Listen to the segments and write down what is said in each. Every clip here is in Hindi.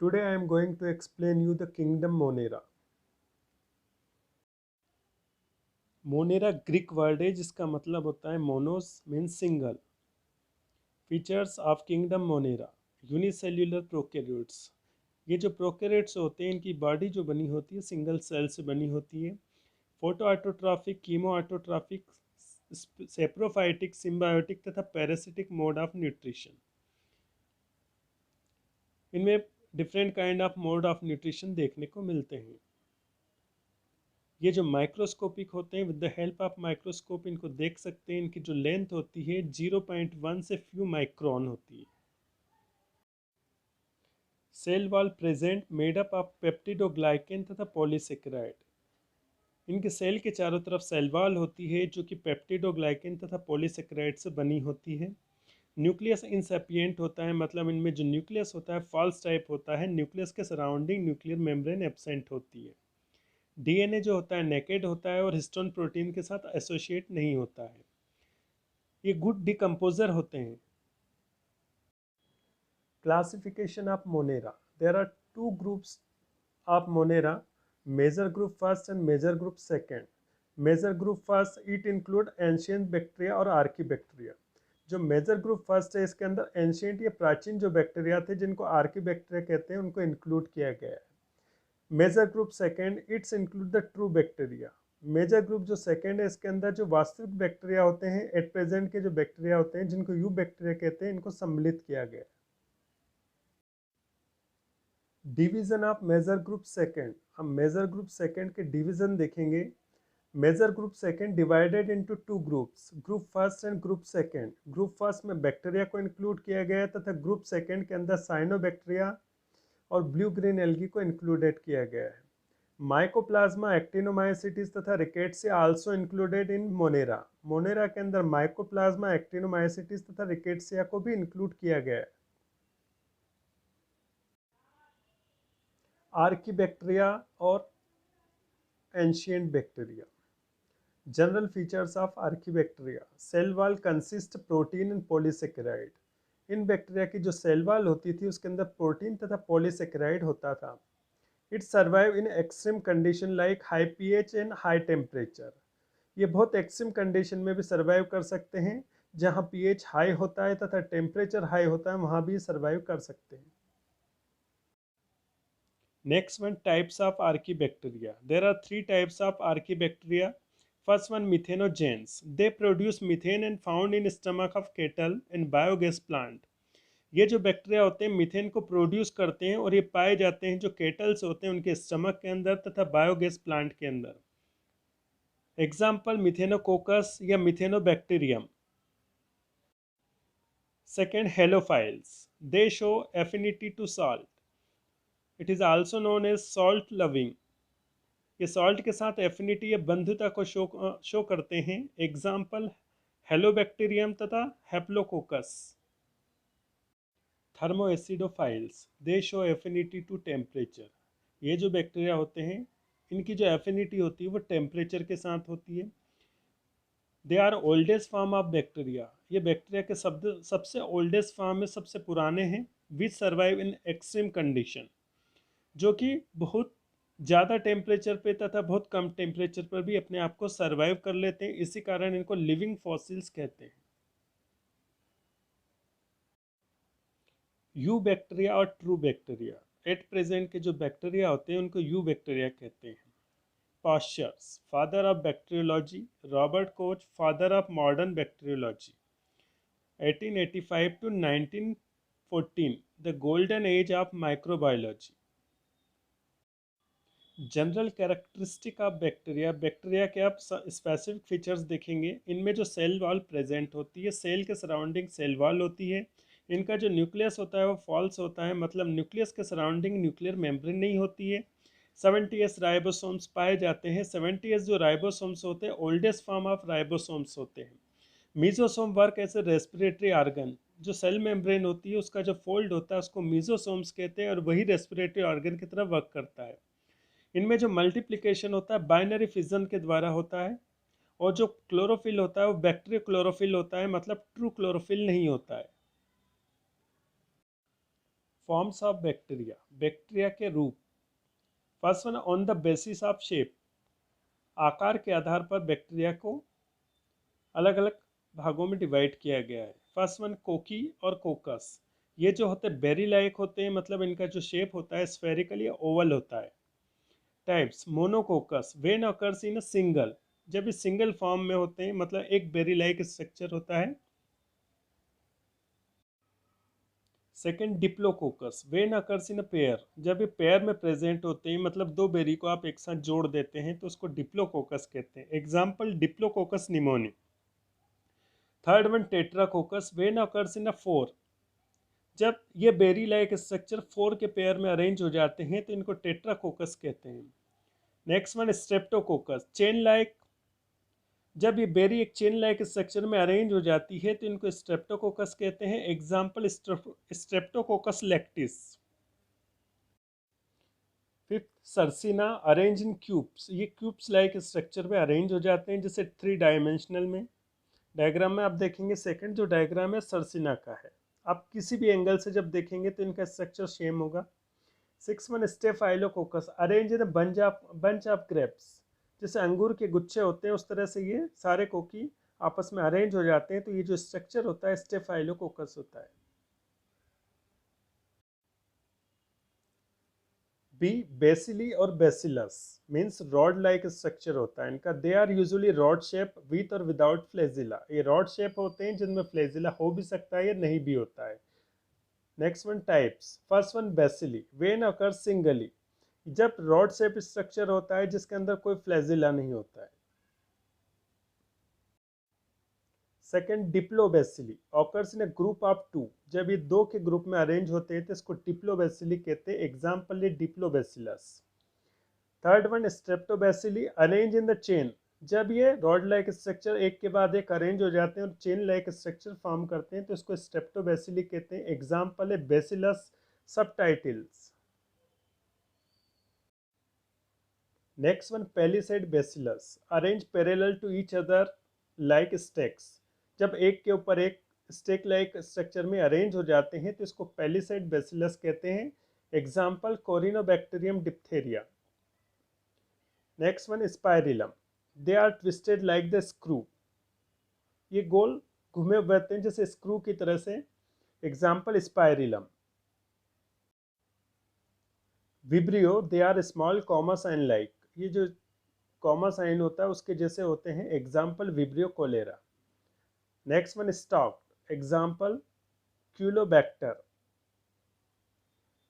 Today I am going to explain you the kingdom Monera. Monera Greek word है जिसका मतलब होता है monos means single. Features of kingdom Monera. Unicellular prokaryotes. ये जो प्रोकैरियोट्स होते हैं इनकी बॉडी जो बनी होती है सिंगल सेल से बनी होती है। Photo autotrophic, chemo autotrophic, saprophytic, symbiotic तथा पैरासिटिक मोड ऑफ न्यूट्रिशन। इनमें different kind of mode of nutrition देखने को मिलते हैं। ये जो माइक्रोस्कोपिक होते हैं, with the help of microscope इनको देख सकते हैं। इनकी जो लेंथ होती है 0.1 से फ्यू माइक्रोन होती है। Cell wall present made up of peptidoglycan तथा पॉलीसेकेराइड। इनके सेल के चारों तरफ सेल वॉल होती है जो कि पेप्टिडोग्लाइकेन तथा पॉलीसेकेराइड से बनी होती है। न्यूक्लियस इनसेपिएंट होता है, मतलब इनमें जो न्यूक्लियस होता है फॉल्स टाइप होता है। न्यूक्लियस के सराउंडिंग न्यूक्लियर मेम्ब्रेन एब्सेंट होती है। डीएनए जो होता है नेकेड होता है और हिस्टोन प्रोटीन के साथ एसोसिएट नहीं होता है। ये गुड डिकम्पोजर होते हैं। Classification of Monera. There are two groups of Monera, major group first and major group second. Major group first it include ancient bacteria और आर्की बैक्टीरिया। जो मेजर ग्रुप फर्स्ट है इसके अंदर एंशियंट या प्राचीन जो बैक्टीरिया थे जिनको आर्की बैक्टीरिया कहते हैं उनको इंक्लूड किया गया है। Major group second it's include the true bacteria. Major group जो सेकेंड है इसके अंदर जो वास्तविक बैक्टीरिया होते हैं, एट प्रेजेंट के जो बैक्टीरिया होते हैं जिनको यू बैक्टीरिया कहते हैं, इनको सम्मिलित किया गया। Division of major group second. हम मेजर ग्रुप सेकेंड के डिवीजन देखेंगे। Major group second divided into two groups, group first and group second. Group first में बैक्टीरिया को इंक्लूड किया गया है तथा ग्रुप सेकेंड के अंदर साइनोबैक्टीरिया और ब्लू ग्रीन एल्गी को इंक्लूडेड किया गया है। माइकोप्लाज्मा, एक्टिनोमाइसिटिस तथा rickettsia also included in Monera. Monera के अंदर माइकोप्लाज्मा, एक्टिनोमाइसिटिस तथा रिकेट्सिया को भी इंक्लूड किया गया है। आर्कीबैक्टीरिया और ancient bacteria. General features of archaebacteria. Cell wall consist protein and polysaccharide. इन बैक्टीरिया की जो सेल वॉल होती थी उसके अंदर प्रोटीन तथा पॉलीसेकेराइड होता था। It survive in extreme condition like high pH and high temperature. ये बहुत एक्सट्रीम कंडीशन में भी सर्वाइव कर सकते हैं, जहाँ पीएच हाई होता है तथा टेम्परेचर हाई होता है वहाँ भी सर्वाइव कर सकते हैं। Next one, types of archaebacteria. There are 3 types of archaebacteria. First one, methanogens. They produce methane and found in stomach of cattle and biogas plant. ये जो बैक्टीरिया होते हैं मीथेन को प्रोड्यूस करते हैं और ये पाए जाते हैं जो केटल्स होते हैं उनके स्टमक के अंदर तथा बायोगैस प्लांट के अंदर। एग्जाम्पल, मिथेनोकोकस या methanobacterium. Second, halophiles. They show affinity to salt. It is also known as salt loving. ये सॉल्ट के साथ एफिनिटी या बंधुता को शो करते हैं। एग्जाम्पल, हेलोबैक्टीरियम तथा haplococcus. Thermoacidophiles. They show affinity to temperature. ये जो बैक्टीरिया होते हैं इनकी जो एफिनिटी होती है वो टेम्परेचर के साथ होती है। They are oldest form of bacteria. ये बैक्टीरिया के सबसे ओल्डेस्ट फॉर्म में सबसे पुराने हैं। Which survive in extreme condition, जो कि बहुत ज़्यादा टेम्परेचर पे तथा बहुत कम टेम्परेचर पर भी अपने आप को सर्वाइव कर लेते हैं। इसी कारण इनको लिविंग फॉसिल्स कहते हैं। यू बैक्टीरिया और ट्रू बैक्टीरिया। एट प्रेजेंट के जो बैक्टीरिया होते हैं उनको यू बैक्टीरिया कहते हैं। Pasteur's, father of bacteriology. Robert Koch, father of modern bacteriology. 1885 to 1914, the golden age of microbiology. General characteristic of bacteria. Bacteria के आप स्पेसिफिक फीचर्स देखेंगे। इनमें जो सेल वॉल प्रेजेंट होती है, सेल के सराउंडिंग सेल वॉल होती है। इनका जो न्यूक्लियस होता है वो फॉल्स होता है, मतलब न्यूक्लियस के सराउंडिंग न्यूक्लियर मेम्ब्रेन नहीं होती है। 70s राइबोसोम्स पाए जाते हैं। 70s जो राइबोसोम्स होते हैं ओल्डेस्ट फॉर्म ऑफ राइबोसोम्स होते हैं। Mesosome work as a respiratory organ. जो सेल मेम्ब्रेन होती है उसका जो फोल्ड होता है उसको मीजोसोम्स कहते हैं और वही रेस्पिरेटरी ऑर्गन की तरह वर्क करता है। इनमें जो मल्टीप्लिकेशन होता है बाइनरी फिजन के द्वारा होता है और जो क्लोरोफिल होता है वो बैक्टीरिया क्लोरोफिल होता है, मतलब ट्रू क्लोरोफिल नहीं होता है। फॉर्म्स ऑफ बैक्टीरिया, बैक्टीरिया के रूप। First one, on the basis of shape, आकार के आधार पर बैक्टीरिया को अलग अलग भागों में डिवाइड किया गया है। फर्स्ट वन, कोकी और कोकस, ये जो होते हैं बेरी लाइक होते हैं, मतलब इनका जो शेप होता है स्फेरिकल या ओवल होता है। Types, monococcus, when occurs in a single, जब ये सिंगल फॉर्म में होते हैं मतलब एक बेरी लाइक स्ट्रक्चर होता है। Second, diplococcus, when occurs in a pair, जब ये पेयर में प्रेजेंट होते हैं मतलब दो बेरी को आप एक साथ जोड़ देते हैं तो उसको डिप्लोकोकस कहते हैं। Example, diplococcus pneumoniae. Third one, tetracoccus, when occurs in a four, जब ये बेरी लाइक स्ट्रक्चर फोर के पेयर में अरेंज हो जाते हैं तो इनको टेट्राकोकस कहते हैं। Next one, streptococcus, chain like, जब ये बेरी एक चेन लाइक स्ट्रक्चर में अरेंज हो जाती है तो इनको स्ट्रेप्टोकोकस कहते हैं। Example, streptococcus lactis. Fifth, sarcina, arrange in cubes, ये क्यूब्स लाइक स्ट्रक्चर में अरेंज हो जाते हैं जैसे थ्री डायमेंशनल में। डायग्राम में आप देखेंगे सेकंड जो डायग्राम है सर्सिना का है, आप किसी भी एंगल से जब देखेंगे तो इनका स्ट्रक्चर सेम होगा। Six one, staphylococcus, arrange in bunch of grapes, जैसे अंगूर के गुच्छे होते हैं उस तरह से ये सारे कोकी आपस में अरेंज हो जाते हैं तो ये जो स्ट्रक्चर होता है स्टेफाइलोकोकस होता है। बी, बेसिली और bacillus, means rod like structure होता है इनका। They are usually rod shape with और विदाउट फ्लेजिला, ये रॉड शेप होते हैं जिनमें फ्लेजिला हो भी सकता है या नहीं भी होता है। Next one, types. First one, bacilli, when occur singly, जब रॉड शेप स्ट्रक्चर होता है जिसके अंदर कोई फ्लैजिला नहीं होता है। Second, diplobacilli, occurs in a group of two, जब ये दो के ग्रुप में अरेंज होते हैं तो इसको डिप्लोबेसिली कहते हैं। एग्जाम्पल है diplobacillus. Third one, streptobacilli, arrange in the chain, जब ये रॉड लाइक स्ट्रक्चर एक के बाद एक अरेंज हो जाते हैं और चेन लाइक स्ट्रक्चर फॉर्म करते हैं तो इसको स्ट्रेप्टोबेसिली कहते हैं। एग्जाम्पल है bacillus subtilis. Next one, palisade bacillus, arrange parallel to each other like stacks, जब एक के ऊपर एक स्टेक लाइक स्ट्रक्चर में अरेंज हो जाते हैं तो इसको पेलिसेड बेसिलस कहते हैं। Example, corynebacterium diphtheriae. Next one, spirillum, they are twisted like the screw, ये गोल घूमे हुए होते हैं जैसे स्क्रू की तरह से। Example, spirillum. Vibrio, they are small comma sign like, ये जो कॉमा साइन होता है उसके जैसे होते हैं। Example, vibrio cholerae. Next one, stalked, example, caulobacter.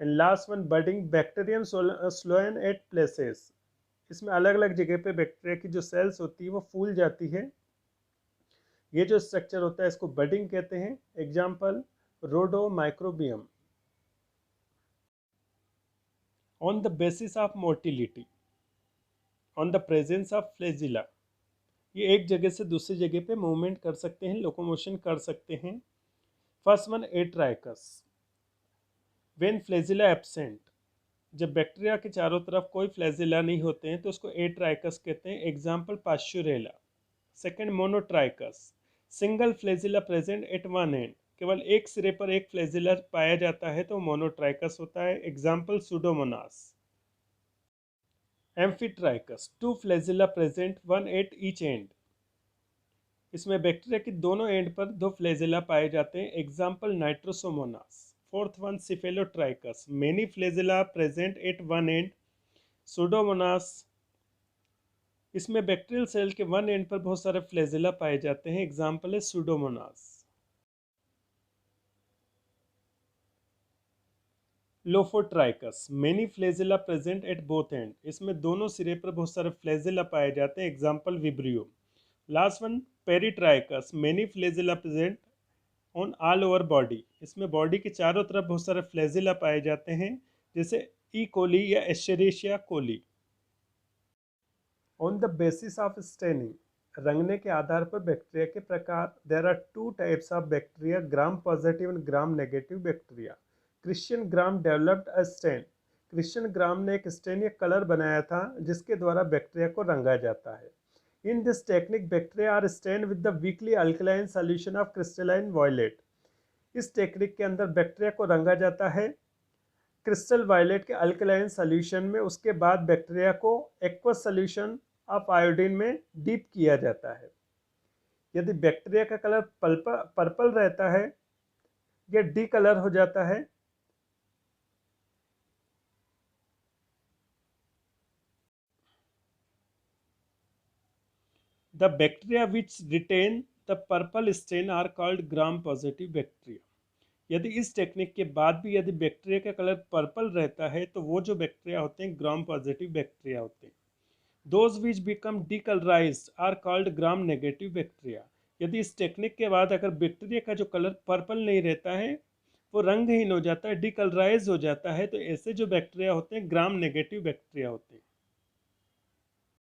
And last one, budding, bacterium swollen at places, इसमें अलग अलग जगह पे बैक्टीरिया की जो सेल्स होती है वो फूल जाती है, ये जो स्ट्रक्चर होता है इसको बडिंग कहते हैं। एग्जाम्पल, रोडो microbiome. On the basis of motility, on the presence of flagella, ये एक जगह से दूसरी जगह पे मूवमेंट कर सकते हैं, लोकोमोशन कर सकते हैं। First one, atrichous, when flagella absent, जब बैक्टीरिया के चारों तरफ कोई फ्लैजिला नहीं होते हैं तो उसको एट्राइकस कहते हैं। Example, Pasteurella. Second, monotrichous, single flagella present at one and, केवल एक सिरे पर एक फ्लैजिला पाया जाता है तो मोनोट्राइकस होता है। Example, pseudomonas. Amphitrichous, two flagella present one at each end, इसमें बैक्टीरिया की दोनों एंड पर दो फ्लैजिला पाए जाते हैं। Example, nitrosomonas. Fourth one, cephalotrichous, many flagella present at one end. Pseudomonas, इसमें बैक्टीरियल सेल के वन एंड पर बहुत सारे फ्लैजिला पाए जाते हैं। एग्जाम्पल है pseudomonas. Lophotrichous, many flagella present at both end, इसमें दोनों सिरे पर बहुत सारे फ्लैजिला पाए जाते हैं। Example, vibrio. Last one, peritrichous, many flagella present on all over body, इसमें बॉडी के चारों तरफ बहुत सारे फ्लैजिला पाए जाते हैं जैसे ई कोली या Escherichia coli. On the basis of staining, रंगने के आधार पर बैक्टीरिया के प्रकार। There are two types of bacteria, gram positive and gram negative bacteria. Christian Gram developed a stain, Christian Gram ने एक स्टेन या कलर बनाया था जिसके द्वारा बैक्टीरिया को रंगा जाता है। In this technique, bacteria are stained with the weakly alkaline solution of crystalline violet. इस टेक्निक के अंदर बैक्टीरिया को रंगा जाता है क्रिस्टल वायलेट के अल्कलाइन सोल्यूशन में, उसके बाद बैक्टीरिया को एक्वस सोल्यूशन ऑफ आयोडीन में डीप किया जाता है। यदि बैक्टीरिया का कलर पर्पल रहता है या डी कलर हो जाता है, the bacteria which retain the purple stain are called Gram positive bacteria. यदि इस टेक्निक के बाद भी यदि बैक्टीरिया का कलर पर्पल रहता है तो वो जो बैक्टीरिया होते हैं ग्राम पॉजिटिव बैक्टीरिया होते हैं। Those which become decolourised are called gram negative bacteria. यदि इस टेक्निक के बाद अगर बैक्टीरिया का जो कलर पर्पल नहीं रहता है, वो रंगहीन हो जाता है, डीकलराइज हो जाता है, तो ऐसे जो बैक्टीरिया होते हैं ग्राम नेगेटिव बैक्टीरिया होते हैं।